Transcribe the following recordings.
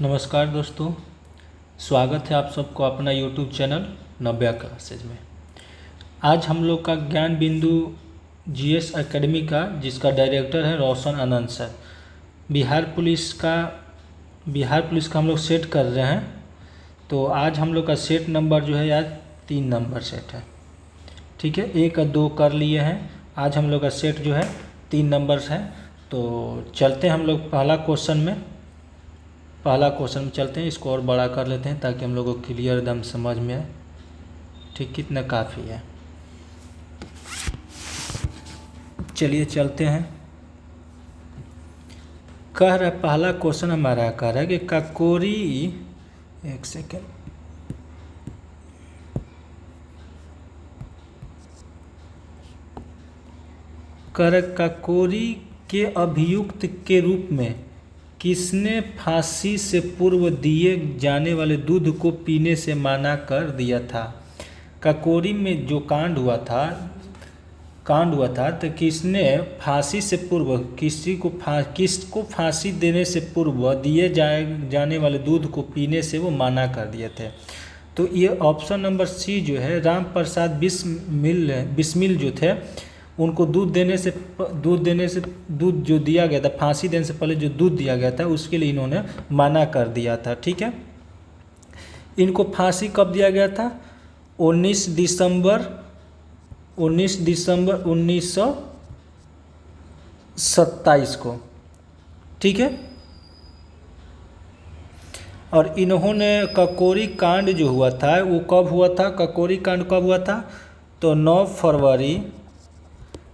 नमस्कार दोस्तों, स्वागत है आप सबको अपना यूट्यूब चैनल नव्या क्लासेज में। आज हम लोग का ज्ञान बिंदु जीएस एकेडमी का जिसका डायरेक्टर है रोशन आनंद सर, बिहार पुलिस का हम लोग सेट कर रहे हैं। तो आज हम लोग का सेट नंबर जो है यार 3 नंबर सेट है। ठीक है, 1 और 2 कर लिए हैं। आज हम लोग का सेट जो है 3 नंबर्स है। तो चलते हैं हम लोग पहला क्वेश्चन में चलते हैं। इसको और बड़ा कर लेते हैं ताकि हम लोग को क्लियर एकदम समझ में आए। ठीक, कितना काफ़ी है। चलिए चलते हैं। कह रहा है पहला क्वेश्चन हमारा कह रहा है कि काकोरी, एक सेकेंड, कह रहा है काकोरी के अभियुक्त के रूप में किसने फांसी से पूर्व दिए जाने वाले दूध को पीने से मना कर दिया था। काकोरी में जो कांड हुआ था तो किसने फांसी से पूर्व किसको फांसी देने से पूर्व दिए जाने वाले दूध को पीने से वो मना कर दिए थे। तो ये ऑप्शन नंबर सी जो है, राम प्रसाद बिस्मिल जो थे, उनको दूध जो दिया गया था, फांसी देने से पहले जो दूध दिया गया था उसके लिए इन्होंने मना कर दिया था। ठीक है, इनको फांसी कब दिया गया था? 19 दिसंबर 1927 को। ठीक है, और इन्होंने काकोरी कांड जो हुआ था वो कब हुआ था? काकोरी कांड कब हुआ था? तो 9 फरवरी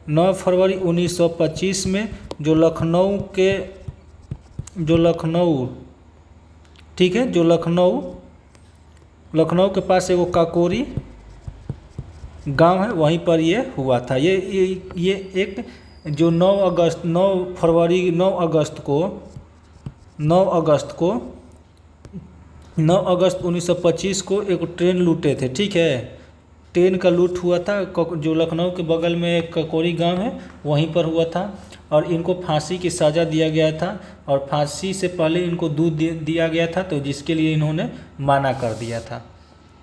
1925 में जो लखनऊ, ठीक है, जो लखनऊ के पास एगो काकोरी गांव है, वहीं पर ये हुआ था। ये एक जो 9 अगस्त 1925 को एक ट्रेन लूटे थे। ठीक है, ट्रेन का लूट हुआ था, जो लखनऊ के बगल में एक काकोरी गांव है वहीं पर हुआ था, और इनको फांसी की सज़ा दिया गया था, और फांसी से पहले इनको दूध दिया गया था, तो जिसके लिए इन्होंने मना कर दिया था।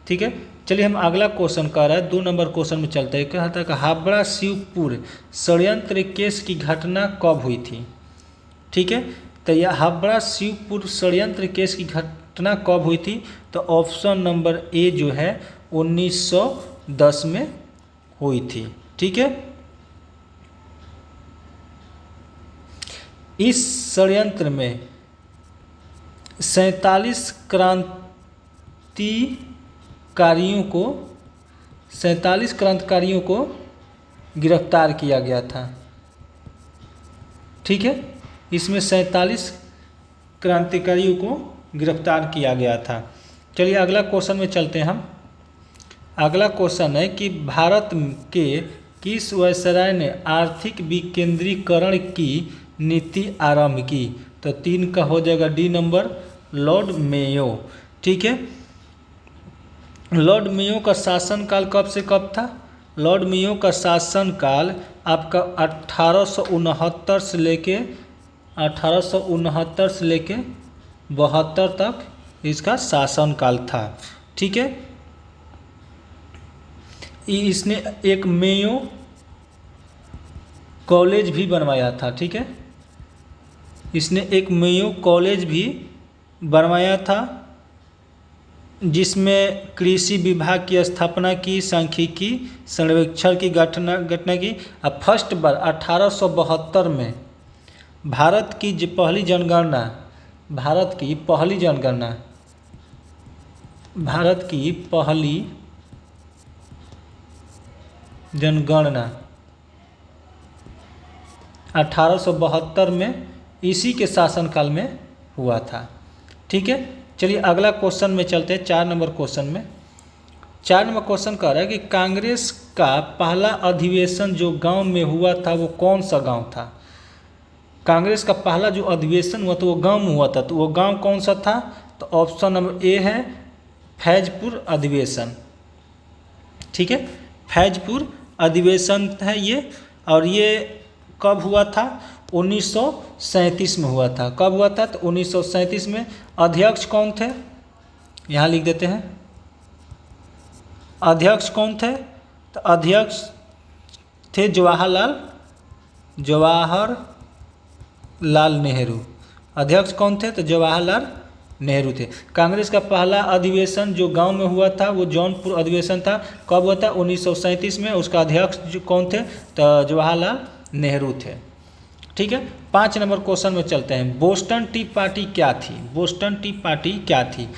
ठीक है, चलिए हम अगला क्वेश्चन कर रहे हैं। 2 नंबर क्वेश्चन में चलते हैं। कहता है कि हावड़ा शिवपुर षड्यंत्र केस की घटना कब हुई थी? ठीक है, तो यह हावड़ा शिवपुर षड्यंत्र केस की घटना कब हुई थी? तो ऑप्शन नंबर ए जो है 1910 में हुई थी। ठीक है, इस षड्यंत्र में 47 क्रांतिकारियों को गिरफ्तार किया गया था। ठीक है, इसमें 47 क्रांतिकारियों को गिरफ्तार किया गया था। चलिए अगला क्वेश्चन में चलते हैं हम। अगला क्वेश्चन है कि भारत के किस वायसराय ने आर्थिक विकेंद्रीकरण की नीति आरंभ की? तो 3 का हो जाएगा डी नंबर, लॉर्ड मेयो। ठीक है, लॉर्ड मेयो का शासनकाल कब से कब था? लॉर्ड मेयो का शासनकाल आपका 1869 से लेके 72 तक इसका शासनकाल था। ठीक है, इसने एक मेयो कॉलेज भी बनवाया था। ठीक है, इसने एक मेयो कॉलेज भी बनवाया था, जिसमें कृषि विभाग की स्थापना की, सांख्यिकी सर्वेक्षण की घटना की। अब फर्स्ट बार 1872 में भारत की पहली जनगणना 1872 में इसी के शासनकाल में हुआ था। ठीक है, चलिए अगला क्वेश्चन में चलते हैं। 4 नंबर क्वेश्चन में 4 नंबर क्वेश्चन कह रहा है कि कांग्रेस का पहला अधिवेशन जो गांव में हुआ था वो कौन सा गांव था? कांग्रेस का पहला जो अधिवेशन हुआ था वो गांव में हुआ था, तो वो गांव कौन सा था? तो ऑप्शन नंबर ए है फैजपुर अधिवेशन। ठीक है, फैजपुर अधिवेशन है ये, और ये कब हुआ था? 1937 में हुआ था। कब हुआ था? तो 1937 में। अध्यक्ष कौन थे? यहाँ लिख देते हैं। अध्यक्ष कौन थे? तो अध्यक्ष थे जवाहरलाल नेहरू। अध्यक्ष कौन थे? तो जवाहरलाल नेहरू थे। कांग्रेस का पहला अधिवेशन जो गांव में हुआ था वो जौनपुर अधिवेशन था। कब हुआ था? 1937 में। उसका अध्यक्ष जो कौन थे? तो जवाहरलाल नेहरू थे। ठीक है, 5 नंबर क्वेश्चन में चलते हैं। बोस्टन टी पार्टी क्या थी? बोस्टन टी पार्टी क्या थी?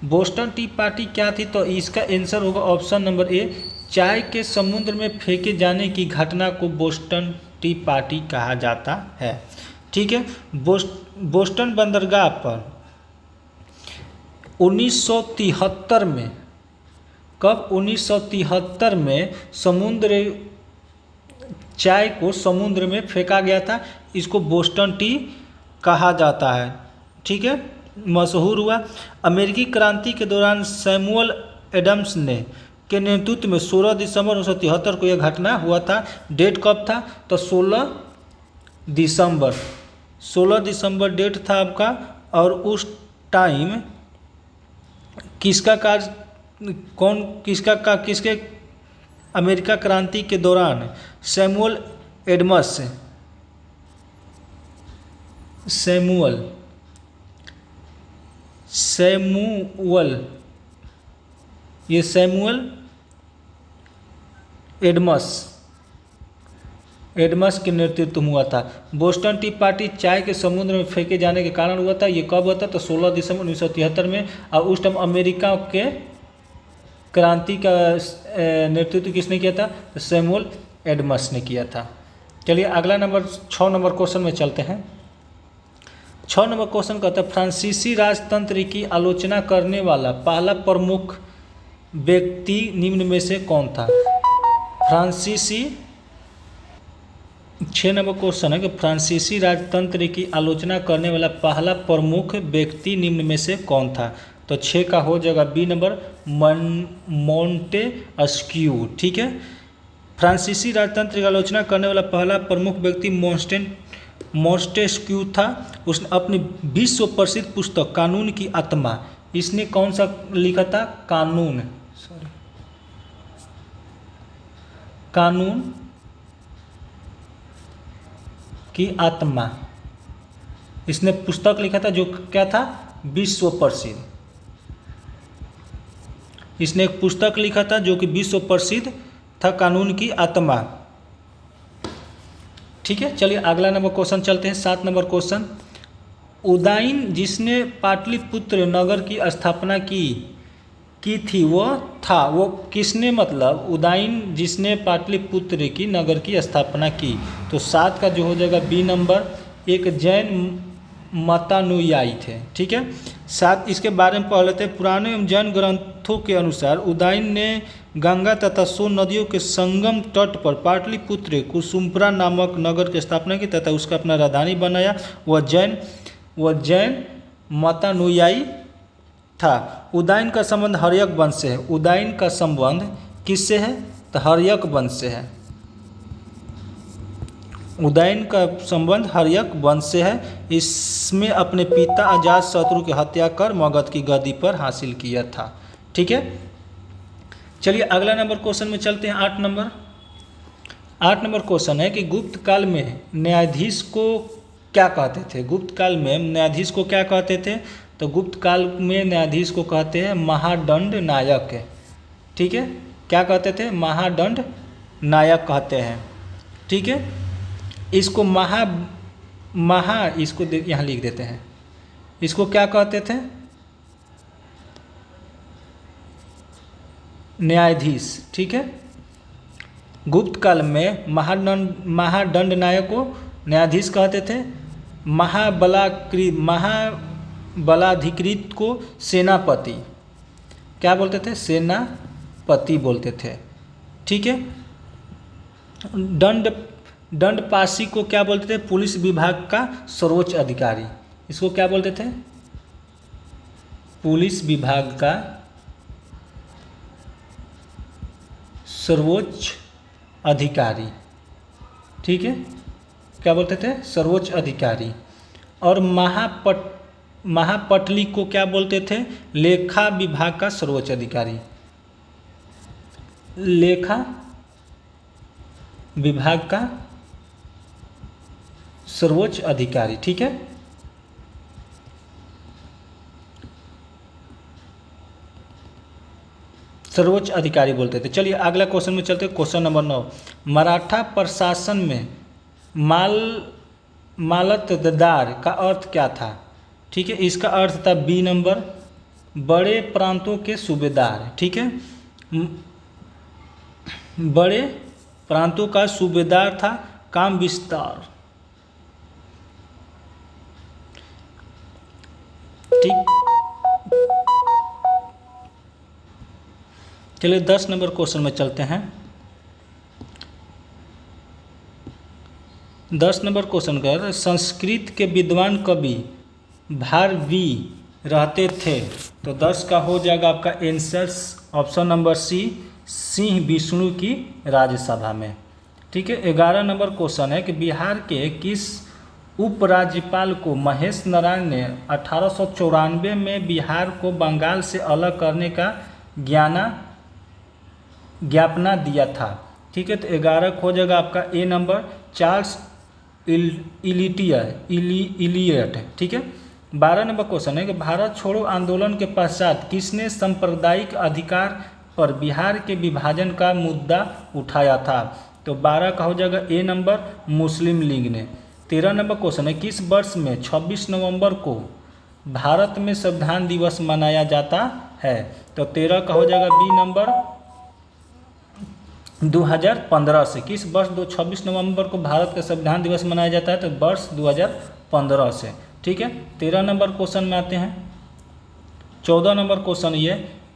बोस्टन टी पार्टी क्या थी? तो इसका आंसर होगा ऑप्शन नंबर ए, चाय के समुद्र में फेंके जाने की घटना को बोस्टन टी पार्टी कहा जाता है। ठीक है, बोस्टन बंदरगाह पर 1973 में, कब? 1973 में चाय को समुद्र में फेंका गया था। इसको बोस्टन टी कहा जाता है। ठीक है, मशहूर हुआ। अमेरिकी क्रांति के दौरान सैमुअल एडम्स के नेतृत्व में 16 दिसंबर 1973 को यह घटना हुआ था। डेट कब था? तो 16 दिसंबर डेट था आपका। और उस टाइम किसके अमेरिका क्रांति के दौरान सैमुअल एडम्स के नेतृत्व में हुआ था। बोस्टन टी पार्टी चाय के समुद्र में फेंके जाने के कारण हुआ था। ये कब हुआ था? तो 16 दिसंबर 1973 में। और उस टाइम अमेरिका के क्रांति का नेतृत्व किसने किया था? तो सैमुअल एडम्स ने किया था। चलिए अगला नंबर 6 नंबर क्वेश्चन में चलते हैं। 6 नंबर क्वेश्चन कहता है, फ्रांसीसी राजतंत्र की आलोचना करने वाला पहला प्रमुख व्यक्ति निम्न में से कौन था? 6 नंबर क्वेश्चन है कि फ्रांसीसी राजतंत्र की आलोचना करने वाला पहला प्रमुख व्यक्ति निम्न में से कौन था? तो 6 का हो जाएगा बी नंबर, मोंटेस्क्यू। ठीक है, फ्रांसीसी राजतंत्र की आलोचना करने वाला पहला प्रमुख व्यक्ति मोंटेस्क्यू था। उसने अपनी विश्व प्रसिद्ध पुस्तक कानून की आत्मा, इसने कौन सा लिखा था? कानून की आत्मा, इसने पुस्तक लिखा था जो क्या था? विश्व प्रसिद्ध। इसने एक पुस्तक लिखा था जो कि विश्व प्रसिद्ध था, कानून की आत्मा। ठीक है, चलिए अगला नंबर क्वेश्चन चलते हैं। 7 नंबर क्वेश्चन, उदयन जिसने पाटलिपुत्र नगर की स्थापना की थी वो किसने? मतलब उदयन जिसने पाटलिपुत्र की नगर की स्थापना की। तो 7 का जो हो जाएगा बी नंबर, एक जैन मतानुयायी थे। ठीक है, 7 इसके बारे में पढ़ लेते हैं। पुराने एवं जैन ग्रंथों के अनुसार उदयन ने गंगा तथा सोन नदियों के संगम तट पर पाटलिपुत्र कुसुम्भरा नामक नगर की स्थापना की तथा उसका अपना राजधानी बनाया। वह जैन मतानुयायी था। उदयन का संबंध हर्यक वंश से है। उदयन का संबंध किससे है? तो हर्यक वंश से है। उदयन का संबंध हर्यक वंश से है। इसमें अपने पिता अजातशत्रु की हत्या कर मगध की गद्दी पर हासिल किया था। ठीक है, चलिए अगला नंबर क्वेश्चन में चलते हैं। 8 नंबर क्वेश्चन है कि गुप्त काल में न्यायाधीश को क्या कहते थे? गुप्त काल में न्यायाधीश को क्या कहते थे? तो गुप्त काल में न्यायाधीश को कहते हैं महादंड नायक। ठीक है, क्या कहते थे? महादंड नायक कहते हैं। ठीक है, इसको इसको यहाँ लिख देते हैं। इसको क्या कहते थे? न्यायाधीश। ठीक है, गुप्त काल में महादंड नायक को न्यायाधीश कहते थे। महाबलाधिकृत को सेनापति क्या बोलते थे? सेनापति बोलते थे। ठीक है, दंडपाशी को क्या बोलते थे? पुलिस विभाग का सर्वोच्च अधिकारी। इसको क्या बोलते थे? पुलिस विभाग का सर्वोच्च अधिकारी। ठीक है, क्या बोलते थे, सर्वोच्च अधिकारी। और महापटली को क्या बोलते थे, लेखा विभाग का सर्वोच्च अधिकारी, लेखा विभाग का सर्वोच्च अधिकारी, ठीक है। सर्वोच्च अधिकारी बोलते थे। चलिए अगला क्वेश्चन में चलते हैं, क्वेश्चन नंबर 9। मराठा प्रशासन में मालतदार का अर्थ क्या था, ठीक है। इसका अर्थ था बी नंबर, बड़े प्रांतों के सूबेदार, ठीक है। बड़े प्रांतों का सूबेदार था, काम विस्तार, ठीक। चलिए 10 नंबर क्वेश्चन में चलते हैं। 10 नंबर क्वेश्चन का, संस्कृत के विद्वान कवि भारवी रहते थे। तो 10 का हो जाएगा आपका answer option number C, Singh Vishnu की राज्यसभा में, ठीक है। 11 नंबर क्वेश्चन है कि बिहार के किस उपराज्यपाल को महेश नारायण ने 1894 में बिहार को बंगाल से अलग करने का ज्ञापना दिया था, ठीक है। तो 11 हो जाएगा आपका ए नंबर, चार्ल्स इलियट, ठीक है। 12 नंबर क्वेश्चन है कि भारत छोड़ो आंदोलन के पश्चात किसने सांप्रदायिक अधिकार पर बिहार के विभाजन का मुद्दा उठाया था। तो 12 का हो जाएगा ए नंबर, मुस्लिम लीग ने। 13 नंबर क्वेश्चन है, किस वर्ष में 26 नवंबर को भारत में संविधान दिवस मनाया जाता है। तो 13 का हो जाएगा बी नंबर, 2015 से। किस वर्ष 26 नवंबर को भारत का संविधान दिवस मनाया जाता है, तो वर्ष 2015 से, ठीक है। 13 नंबर क्वेश्चन में आते हैं। 14 नंबर क्वेश्चन ये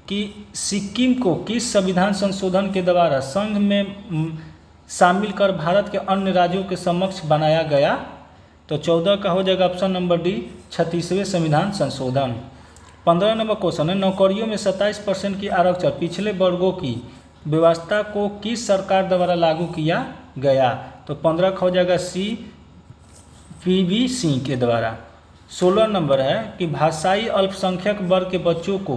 कि सिक्किम को किस संविधान संशोधन के द्वारा संघ में शामिल कर भारत के अन्य राज्यों के समक्ष बनाया गया। तो 14 का हो जाएगा ऑप्शन नंबर डी, 36वें संविधान संशोधन। 15 नंबर क्वेश्चन है, नौकरियों में 27% की आरक्षण पिछले वर्गों की व्यवस्था को किस सरकार द्वारा लागू किया गया। तो 15 का हो जाएगा सी, पीवी सिंह के द्वारा। 16 नंबर है कि भाषाई अल्पसंख्यक वर्ग के बच्चों को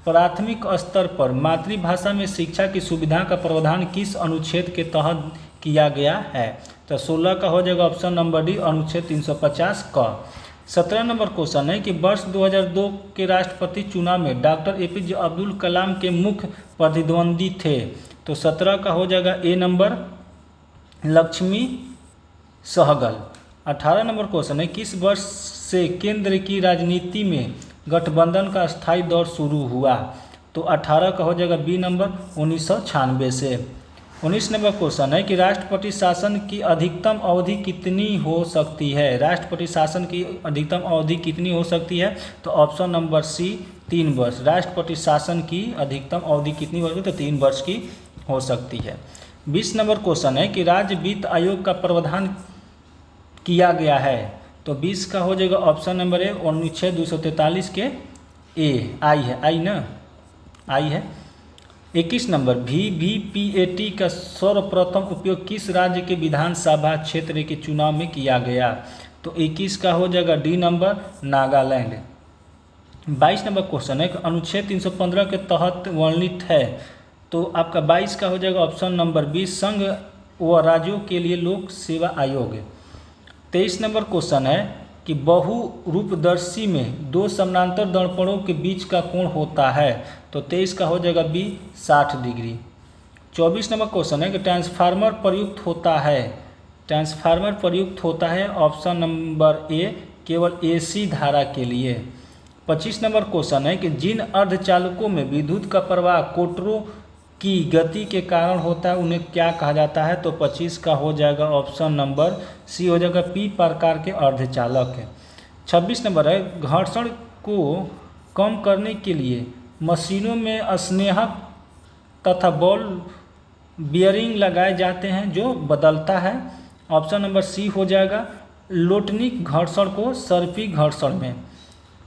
प्राथमिक स्तर पर मातृभाषा में शिक्षा की सुविधा का प्रावधान किस अनुच्छेद के तहत किया गया है। तो 16 का हो जाएगा ऑप्शन नंबर डी, अनुच्छेद 350 का। 17 नंबर क्वेश्चन है कि वर्ष 2002 के राष्ट्रपति चुनाव में डॉक्टर एपीजे अब्दुल कलाम के मुख्य प्रतिद्वंदी थे। तो 17 का हो जाएगा A number, Lakshmi Sehgal. 18 number question है, किस वर्ष से केंद्र की राजनीति में गठबंधन का स्थायी दौर शुरू हुआ। तो 18 का हो जाएगा बी नंबर, 1996 से। 19 नंबर क्वेश्चन है कि राष्ट्रपति शासन की अधिकतम अवधि कितनी हो सकती है। राष्ट्रपति शासन की अधिकतम अवधि कितनी हो सकती है। तो ऑप्शन नंबर सी, 3 वर्ष। राष्ट्रपति शासन की अधिकतम अवधि कितनी होगी, तो 3 वर्ष की हो सकती है। 20 नंबर क्वेश्चन है कि राज्य वित्त आयोग का प्रावधान किया गया है। तो 20 का हो जाएगा ऑप्शन नंबर ए, अनुच्छेद 243 के ए, आई है, आई ना, आई है। 21 नंबर, VVPAT का सर्वप्रथम उपयोग किस राज्य के विधानसभा क्षेत्र के चुनाव में किया गया। तो 21 का हो जाएगा D number, Nagaland. 22 number question है कि अनुच्छेद 315 के तहत वर्णित है। तो आपका 22 का हो जाएगा ऑप्शन नंबर बी, संघ व राज्यों के लिए लोक सेवा आयोग। 23 नंबर क्वेश्चन है कि बहुरूपदर्शी में 2 समानांतर दर्पणों के बीच का कोण होता है। तो 23 का हो जाएगा बी, 60 डिग्री। 24 नंबर क्वेश्चन है कि ट्रांसफार्मर प्रयुक्त होता है। ट्रांसफार्मर प्रयुक्त होता है ऑप्शन नंबर ए, केवल AC धारा के लिए। 25 नंबर क्वेश्चन है कि जिन अर्धचालकों में विद्युत का प्रवाह कोटरों की गति के कारण होता है उन्हें क्या कहा जाता है। तो 25 का हो जाएगा ऑप्शन नंबर सी, हो जाएगा पी प्रकार के अर्धचालक है। 26 नंबर है, घर्षण को कम करने के लिए मशीनों में स्नेहक तथा बॉल बियरिंग लगाए जाते हैं जो बदलता है। ऑप्शन नंबर सी हो जाएगा लोटनिक घर्षण को सर्पी घर्षण में।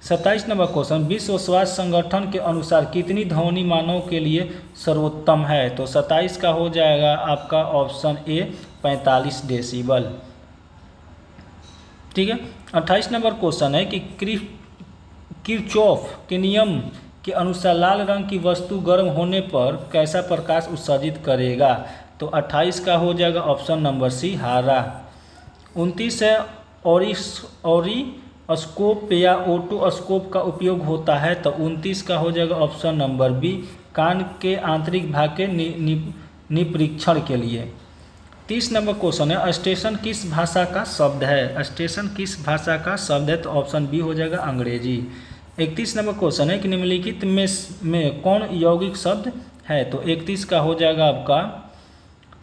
27 नंबर क्वेश्चन, विश्व स्वास्थ्य संगठन के अनुसार कितनी ध्वनि मानव के लिए सर्वोत्तम है। तो 27 का हो जाएगा आपका ऑप्शन ए, 45 डेसिबल। ठीक है। 28 नंबर क्वेश्चन है कि किरचॉफ के नियम के अनुसार लाल रंग की वस्तु गर्म होने पर कैसा प्रकाश उत्सर्जित करेगा? तो 28 का हो जाएगा ऑप्शन नंबर सी, हरा। 29 है ऑरिस्कोप या ओटोस्कोप का उपयोग होता है? तो 29 का हो जाएगा ऑप्शन नंबर बी, कान के आंतरिक भाग के निपरीक्षण के लिए। 30 नंबर क्वेश्चन है स्टेशन किस भाषा का शब्द है? स्टेशन किस भाषा का शब्द है? तो ऑप्शन बी हो जाएगा अंग्रेजी। 31 नंबर क्वेश्चन है कि निम्नलिखित में कौन यौगिक शब्द है? तो 31 का हो जाएगा आपका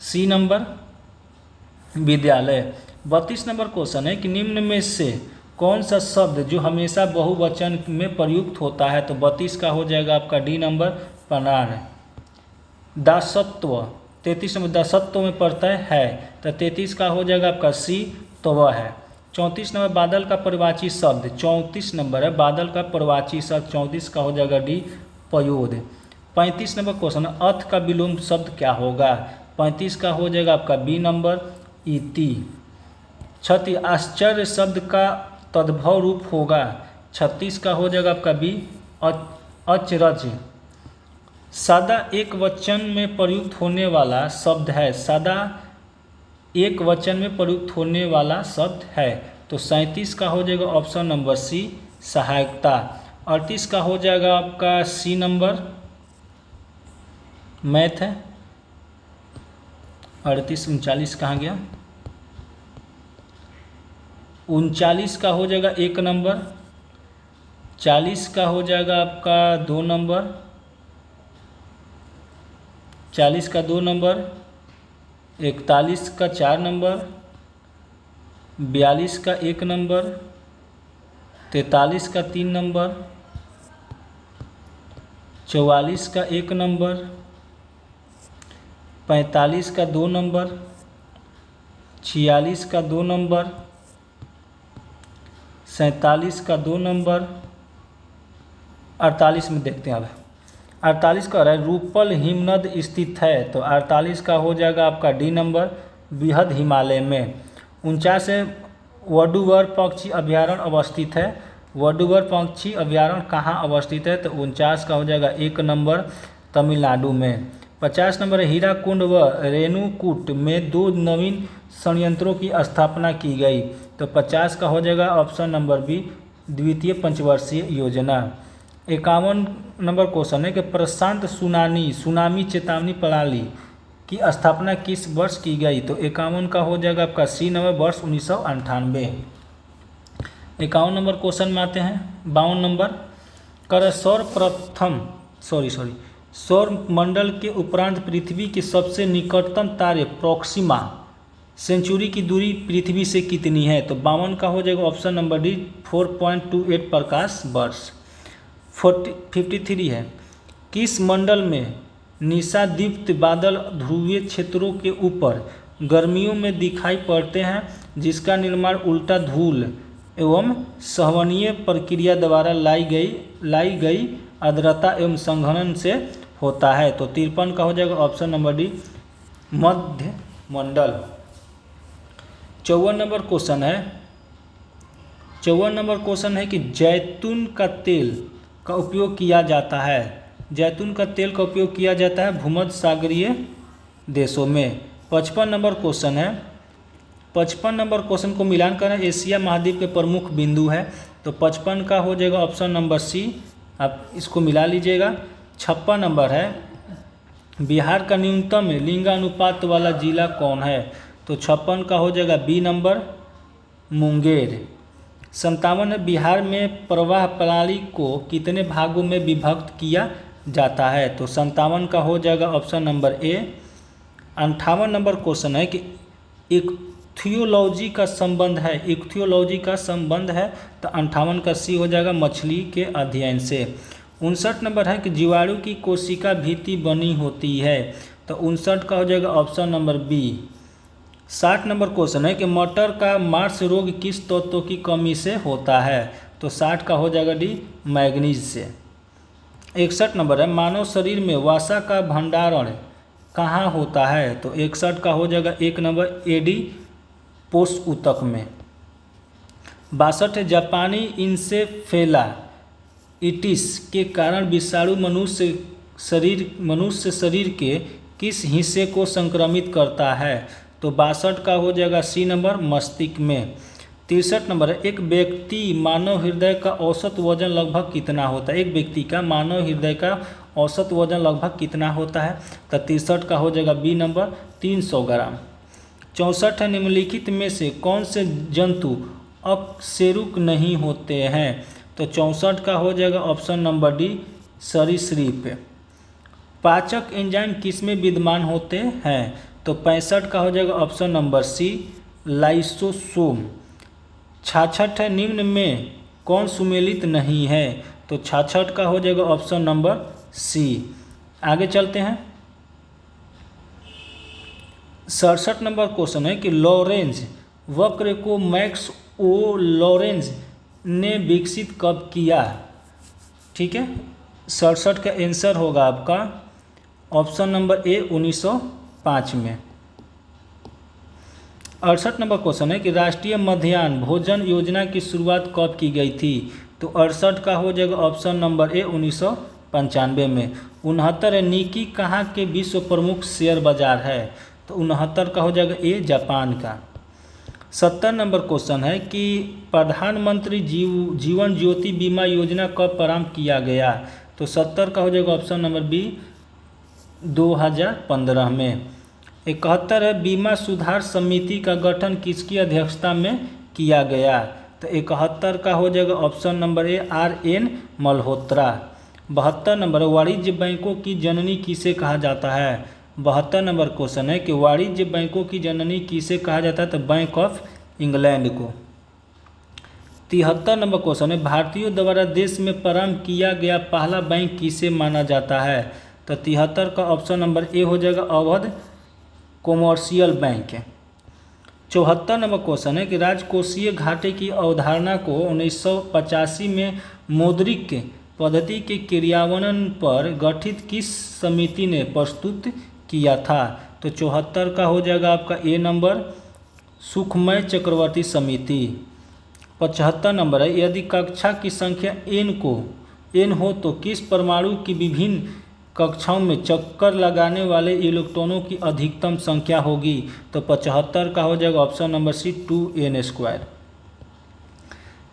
सी नंबर, विद्यालय। 32 नंबर क्वेश्चन है कि निम्न में से कौन सा शब्द जो हमेशा बहुवचन में प्रयुक्त होता है? तो 32 का हो जाएगा आपका डी नंबर, प्राण। दासत्व 33 नंबर दासत्व में पड़ता है, तो 33 का हो जाएगा आपका सी, तो वह है। 34 नंबर बादल का परिवाची शब्द, 34 नंबर है बादल का परिवाची शब्द, 34 का हो जाएगा डी, पयोद। 35 नंबर क्वेश्चन अर्थ का विलोम शब्द क्या होगा? 35 का हो जाएगा आपका बी नंबर, इति। 36 आश्चर्य शब्द का तद्भव रूप होगा? 36 का हो जाएगा आपका बी, अचरज। सादा एक वचन में प्रयुक्त होने वाला शब्द है? सादा एक वचन में प्रयुक्त होने वाला शब्द है, तो 37 का हो जाएगा ऑप्शन नंबर सी, सहायकता। 38 का हो जाएगा आपका सी नंबर, मैथ है। 38 39 कहाँ गया? 39 का हो जाएगा 1 नंबर। 40 का हो जाएगा आपका 2 नंबर, 40 का 2 नंबर। 41 का 4 नंबर। 42 का 1 नंबर। 43 का 3 नंबर। 44 का 1 नंबर। 45 का 2 नंबर। 46 का 2 नंबर। 47 का 2 नंबर। 48 में देखते हैं अब। 48 का है रूपल हिमनद स्थित है, तो 48 का हो जाएगा आपका डी नंबर, बृहद हिमालय में। 49 है वडुवर पक्षी अभ्यारण्य अवस्थित है? वडुवर पक्षी अभ्यारण्य कहाँ अवस्थित है? तो 49 का हो जाएगा 1 नंबर, तमिलनाडु में। 50 नंबर है हीराकुंड व रेणुकूट में 2 नवीन संयंत्रों की स्थापना की गई, तो 50 का हो जाएगा ऑप्शन नंबर बी, द्वितीय पंचवर्षीय योजना। 51 नंबर क्वेश्चन है कि प्रशांत सुनामी चेतावनी प्रणाली की स्थापना किस वर्ष की गई? तो 51 का हो जाएगा आपका सी नंबर, वर्ष 1998। 51 नंबर क्वेश्चन में आते हैं। 52 नंबर कर सौर मंडल के उपरांत पृथ्वी के सबसे निकटतम तारे प्रोक्सिमा सेंचुरी की दूरी पृथ्वी से कितनी है? तो 52 का हो जाएगा ऑप्शन नंबर डी, 4.28 प्रकाश वर्ष। 53 है किस मंडल में निशादीप्त बादल ध्रुवीय क्षेत्रों के ऊपर गर्मियों में दिखाई पड़ते हैं, जिसका निर्माण उल्टा धूल एवं संवहनीय प्रक्रिया द्वारा लाई गई आर्द्रता एवं संघनन से होता है? तो 53 का हो जाएगा ऑप्शन नंबर डी, मध्य मंडल। 54 नंबर क्वेश्चन है। 54 नंबर क्वेश्चन है कि जैतून का तेल का उपयोग किया जाता है? जैतून का तेल का उपयोग किया जाता है भूमध्य सागरीय देशों में। 55 नंबर क्वेश्चन है। 55 नंबर क्वेश्चन को मिलान करें, एशिया महाद्वीप के प्रमुख बिंदु है, तो 55 का हो जाएगा ऑप्शन नंबर सी, आप इसको मिला लीजिएगा। 56 नंबर है बिहार का न्यूनतम लिंगानुपात वाला जिला कौन है? तो 56 का हो जाएगा बी नंबर, मुंगेर। 57 है बिहार में प्रवाह प्रणाली को कितने भागों में विभक्त किया जाता है? तो 57 का हो जाएगा option number A. 58 number question है कि इक्थियोलॉजी का संबंध है? इक्थियोलॉजी का संबंध है, तो 58 का सी हो जाएगा, मछली के अध्ययन से। 59 नंबर है कि जीवाणु की कोशिका भित्ति बनी होती है, तो 59 का हो जाएगा option number B. 60 number question है कि मटर का मार्स रोग किस तत्व की कमी से होता है? तो 60 का हो जाएगा डी, मैग्नीज से। 61 नंबर है मानव शरीर में वसा का भंडारण कहाँ होता है? तो 61 का हो जाएगा 1 नंबर, एडी पोष ऊतक में। 62 है जापानी इंसेफेलाइटिस के कारण विषाणु मनुष्य शरीर के किस हिस्से को संक्रमित करता है? तो 62 का हो जाएगा सी नंबर, मस्तिष्क में। 63 नंबर है एक व्यक्ति मानव हृदय का औसत वजन लगभग कितना होता है? एक व्यक्ति का मानव हृदय का औसत वजन लगभग कितना होता है? तो 63 का हो जाएगा बी नंबर, 300 ग्राम। 64 है निम्नलिखित में से कौन से जंतु अकशेरुक नहीं होते हैं? तो 64 का हो जाएगा ऑप्शन नंबर डी, सरीसृप। पाचक एंजाइम किसमें विद्यमान होते हैं? तो 65 का हो जाएगा ऑप्शन नंबर सी, लाइसोसोम। 66 है निम्न में कौन सुमेलित नहीं है? तो 66 का हो जाएगा ऑप्शन नंबर सी। आगे चलते हैं। 67 नंबर क्वेश्चन है कि लॉरेंज वक्र को मैक्स ओ लॉरेंज ने विकसित कब किया? ठीक है, 67 का आंसर होगा आपका ऑप्शन नंबर ए, 1905 में। 68 नंबर क्वेश्चन है कि राष्ट्रीय मध्याह्न भोजन योजना की शुरुआत कब की गई थी? तो 68 का हो जाएगा ऑप्शन नंबर ए, 1995 में। 69 है निकी कहाँ के विश्व प्रमुख शेयर बाजार है? तो 69 का हो जाएगा ए, जापान का। 70 नंबर क्वेश्चन है कि प्रधानमंत्री जीवन ज्योति बीमा योजना कब प्रारंभ किया गया? तो 70 का हो जाएगा ऑप्शन नंबर बी, 2015 में। 71 है बीमा सुधार समिति का गठन किसकी अध्यक्षता में किया गया? तो 71 का हो जाएगा option number A, RN Malhotra. 72 number वाणिज्य बैंकों की जननी किसे कहा जाता है? 72 नंबर क्वेश्चन है कि वाणिज्य बैंकों की जननी किसे कहा जाता है? तो बैंक ऑफ इंग्लैंड को। 73 नंबर क्वेश्चन है भारतीयों द्वारा देश में प्रारंभ किया गया पहला बैंक किसे माना जाता है? तो 73 का ऑप्शन नंबर ए हो जाएगा अवध कॉमर्शियल बैंक है। 74 नंबर क्वेश्चन है कि राजकोषीय घाटे की अवधारणा को 1985 में मौद्रिक पद्धति के क्रियान्वयन पर गठित किस समिति ने प्रस्तुत किया था? तो 74 का हो जाएगा आपका ए नंबर, सुखमय चक्रवर्ती समिति। 75 नंबर है यदि कक्षा की संख्या n हो तो किस परमाणु की विभिन्न कक्षाओं में चक्कर लगाने वाले इलेक्ट्रॉनों की अधिकतम संख्या होगी? तो 75 का हो जाएगा ऑप्शन नंबर सी, 2n²।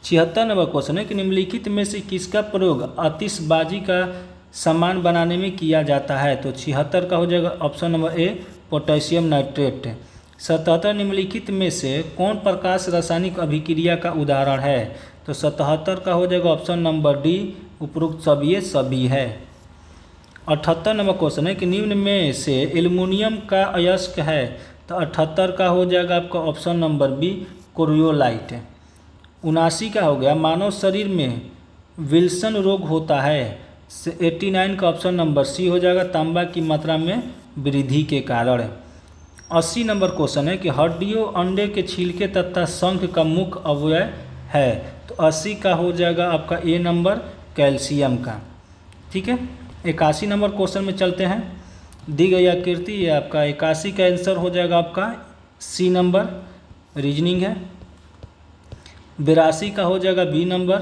76 नंबर क्वेश्चन है कि निम्नलिखित में से किसका प्रयोग आतिशबाजी का सामान बनाने में किया जाता है? तो 76 का हो जाएगा option number A, potassium nitrate. 77 निम्नलिखित में से कौन प्रकाश रासायनिक अभिक्रिया का उदाहरण है? तो 77 का हो जाएगा ऑप्शन नंबर डी, उपरोक्त सभी है। 78 नंबर क्वेश्चन है कि निम्न में से एल्युमिनियम का अयस्क है? तो 78 का हो जाएगा आपका ऑप्शन नंबर बी, क्रोयोलाइट। 79 का हो गया मानव शरीर में विल्सन रोग होता है? 89 का ऑप्शन नंबर सी हो जाएगा, तांबा की मात्रा में वृद्धि के कारण। 80 नंबर क्वेश्चन है कि हड्डियों अंडे के छिलके तथा शंख का मुख्य अवयव है? तो 80 का हो जाएगा आपका ए नंबर, कैल्शियम का। ठीक है, 81 नंबर क्वेश्चन में चलते हैं। दी गई आकृति ये आपका 81 का आंसर हो जाएगा आपका सी नंबर, रीजनिंग है। 82 का हो जाएगा बी नंबर।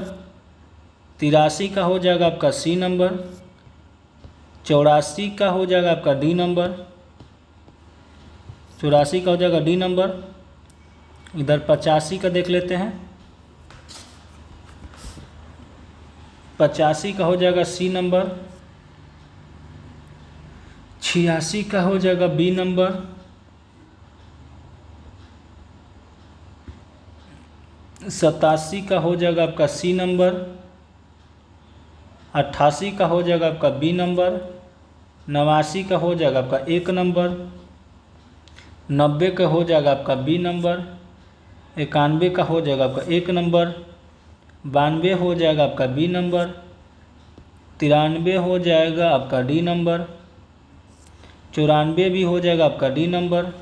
83 का हो जाएगा आपका सी नंबर। 84 का हो जाएगा आपका डी नंबर। 84 का हो जाएगा डी नंबर। इधर 85 का देख लेते हैं। 85 का हो जाएगा सी नंबर। 86 का हो जाएगा बी नंबर। 87 का हो जाएगा आपका सी नंबर। 88 का हो जाएगा आपका बी नंबर। 89 का हो जाएगा आपका एक नंबर। 90 का हो जाएगा आपका बी नंबर। 91 का हो जाएगा आपका एक नंबर। 92 हो जाएगा आपका बी नंबर। 93 हो जाएगा आपका डी नंबर। 94 भी हो जाएगा आपका डी नंबर।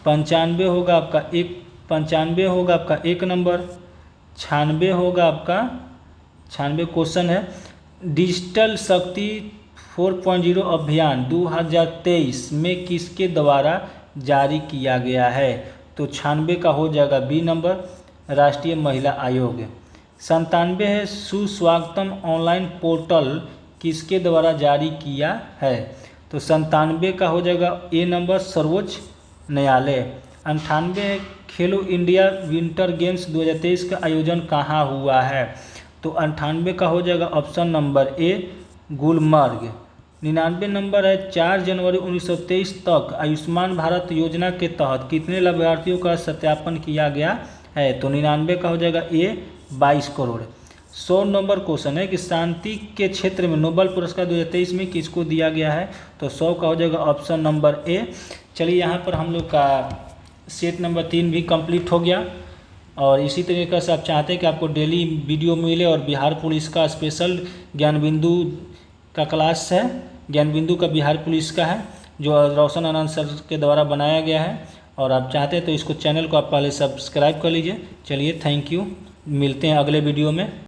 95 होगा आपका एक 95 होगा आपका एक नंबर। 96 होगा आपका 96 क्वेश्चन है डिजिटल शक्ति 4.0 अभियान 2023 में किसके द्वारा जारी किया गया है? तो 96 का हो जाएगा बी नंबर, राष्ट्रीय महिला आयोग। 97 है सुस्वागतम ऑनलाइन पोर्टल किसके द्वारा जारी किया है? तो 97 का हो जाएगा ए नंबर सर्वोच्च न्यायालय। 98 है खेलो इंडिया विंटर गेम्स 2023 का आयोजन कहाँ हुआ है? तो 98 का हो जाएगा option number A Gulmarg. 99 number है 4 जनवरी 1923 तक आयुष्मान भारत योजना के तहत कितने लाभार्थियों का सत्यापन किया गया है? तो 99 का हो जाएगा ए 22 करोड़। 100 नंबर क्वेश्चन है कि शांति के क्षेत्र में नोबेल पुरस्कार 2023 में किसको दिया गया है? तो 100 का हो जाएगा ऑप्शन नंबर ए। चलिए यहाँ पर हम लोग का सेट नंबर 3 भी कंप्लीट हो गया। और इसी तरीके से आप चाहते हैं कि आपको डेली वीडियो मिले और बिहार पुलिस का स्पेशल ज्ञान बिंदु का क्लास है, ज्ञान बिंदु का बिहार पुलिस का है जो रोशन आनंद सर के द्वारा बनाया गया है। और आप चाहते हैं तो इसको चैनल को आप पहले सब्सक्राइब कर लीजिए। चलिए थैंक यू, मिलते हैं अगले वीडियो में।